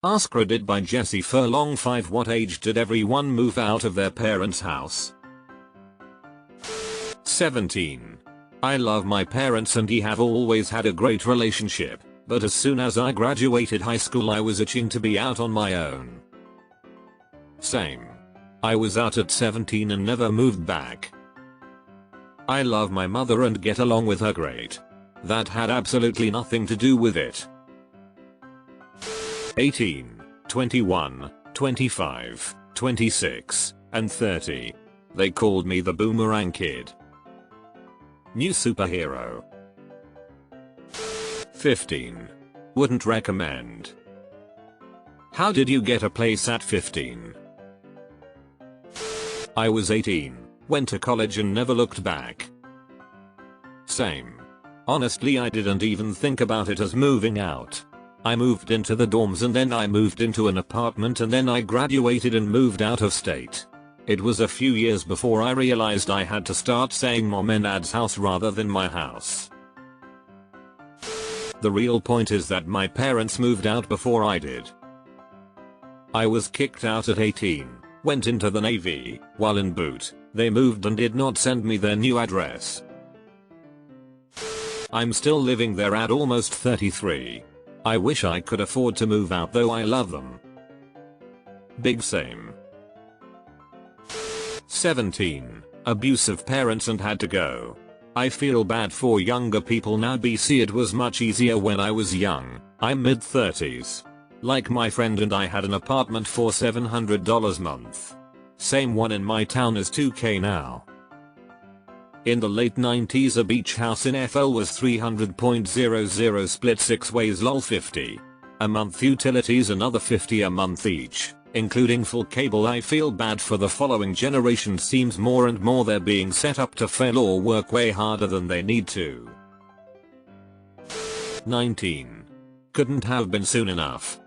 AskReddit by Jesse Furlong. 5. What age did everyone move out of their parents' house? 17. I love my parents and we have always had a great relationship, but as soon as I graduated high school I was itching to be out on my own. Same. I was out at 17 and never moved back. I love my mother and get along with her great. That had absolutely nothing to do with it. 18, 21, 25, 26, and 30. They called me the boomerang kid. New superhero. 15. Wouldn't recommend. How did you get a place at 15? I was 18, went to college and never looked back. Same. Honestly, I didn't even think about it as moving out. I moved into the dorms and then I moved into an apartment and then I graduated and moved out of state. It was a few years before I realized I had to start saying mom and dad's house rather than my house. The real point is that my parents moved out before I did. I was kicked out at 18, went into the Navy, while in boot, they moved and did not send me their new address. I'm still living there at almost 33. I wish I could afford to move out though I love them. Big same. 17. Abusive parents and had to go. I feel bad for younger people now. BC it was much easier when I was young. I'm mid 30s. Like my friend and I had an apartment for $700 a month. Same one in my town is $2K now. In the late 90s a beach house in FL was $300.00 split 6 ways lol. 50 a month. Utilities another $50 a month each, including full cable. I feel bad for the following generation. Seems more and more they're being set up to fail or work way harder than they need to. 19. Couldn't have been soon enough.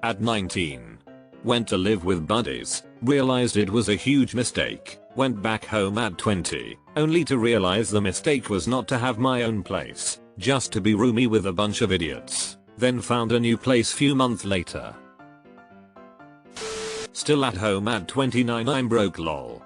At 19. Went to live with buddies, realized it was a huge mistake. Went back home at 20, only to realize the mistake was not to have my own place, just to be roomie with a bunch of idiots. Then found a new place few months later. Still at home at 29. I'm broke lol.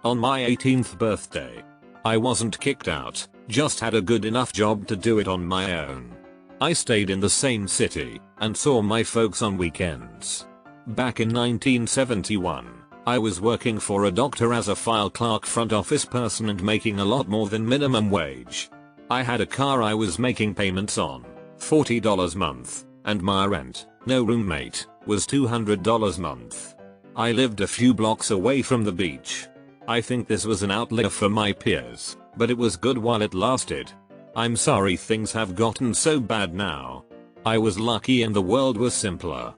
On my 18th birthday. I wasn't kicked out, just had a good enough job to do it on my own. I stayed in the same city, and saw my folks on weekends. Back in 1971. I was working for a doctor as a file clerk front office person and making a lot more than minimum wage. I had a car I was making payments on, $40 a month, and my rent, no roommate, was $200 a month. I lived a few blocks away from the beach. I think this was an outlier for my peers, but it was good while it lasted. I'm sorry things have gotten so bad now. I was lucky and the world was simpler.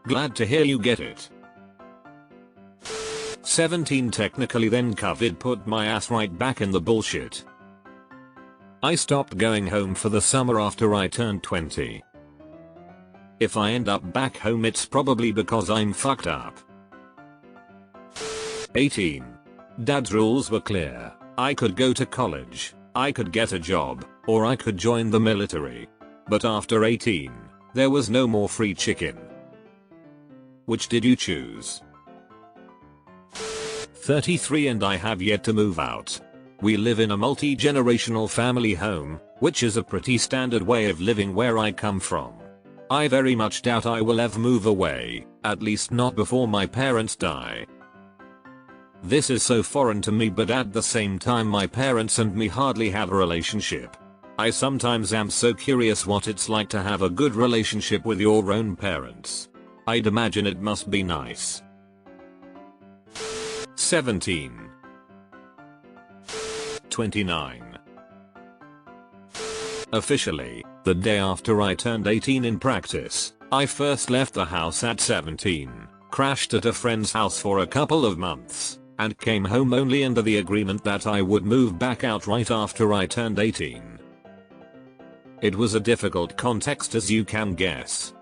Glad to hear you get it. 17. Technically then COVID put my ass right back in the bullshit. I stopped going home for the summer after I turned 20. If I end up back home it's probably because I'm fucked up. 18. Dad's rules were clear. I could go to college, I could get a job, or I could join the military. But after 18, there was no more free chicken. Which did you choose? 33. And I have yet to move out. We live in a multi-generational family home, which is a pretty standard way of living where I come from. I very much doubt I will ever move away, at least not before my parents die. This is so foreign to me, but at the same time my parents and me hardly have a relationship. I sometimes am so curious what it's like to have a good relationship with your own parents. I'd imagine it must be nice. 17. 29. Officially, the day after I turned 18. In practice, I first left the house at 17, crashed at a friend's house for a couple of months, and came home only under the agreement that I would move back out right after I turned 18. It was a difficult context as you can guess.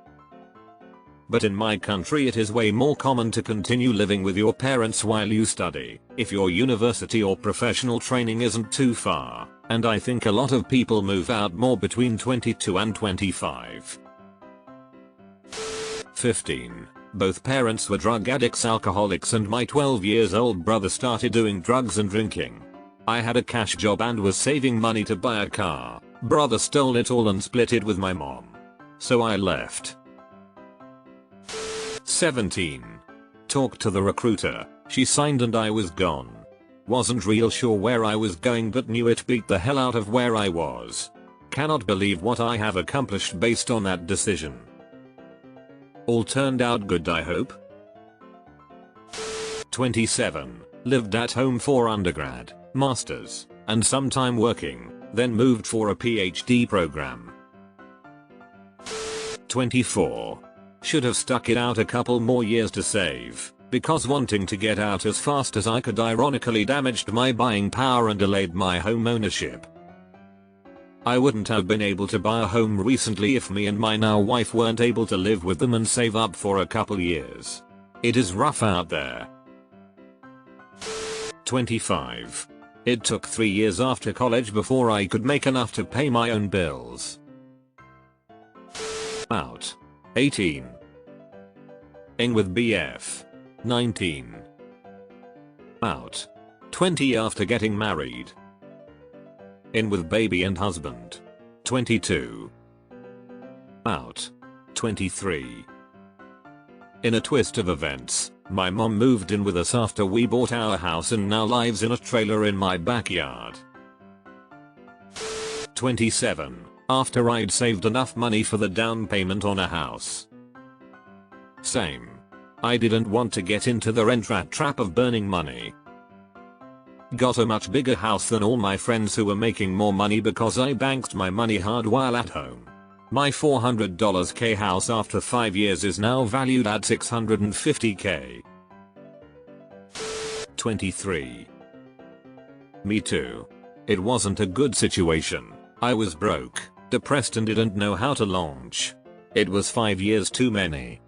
But in my country it is way more common to continue living with your parents while you study, if your university or professional training isn't too far. And I think a lot of people move out more between 22 and 25. 15. Both parents were drug addicts, alcoholics, and my 12 years old brother started doing drugs and drinking. I had a cash job and was saving money to buy a car. Brother stole it all and split it with my mom. So I left. 17. Talked to the recruiter. She signed and I was gone. Wasn't real sure where I was going but knew it beat the hell out of where I was. Cannot believe what I have accomplished based on that decision. All turned out good, I hope. 27. Lived at home for undergrad, masters, and some time working, then moved for a PhD program. 24. Should have stuck it out a couple more years to save, because wanting to get out as fast as I could ironically damaged my buying power and delayed my home ownership. I wouldn't have been able to buy a home recently if me and my now wife weren't able to live with them and save up for a couple years. It is rough out there. 25. It took 3 years after college before I could make enough to pay my own bills. Out. 18. In with BF. 19. Out. 20 after getting married. In with baby and husband. 22. Out. 23. In a twist of events, my mom moved in with us after we bought our house and now lives in a trailer in my backyard. 27. After I'd saved enough money for the down payment on a house. Same. I didn't want to get into the rent rat trap of burning money. Got a much bigger house than all my friends who were making more money because I banked my money hard while at home. My $400K house after 5 years is now valued at $650K. 23. Me too. It wasn't a good situation. I was broke, depressed and didn't know how to launch. It was 5 years too many.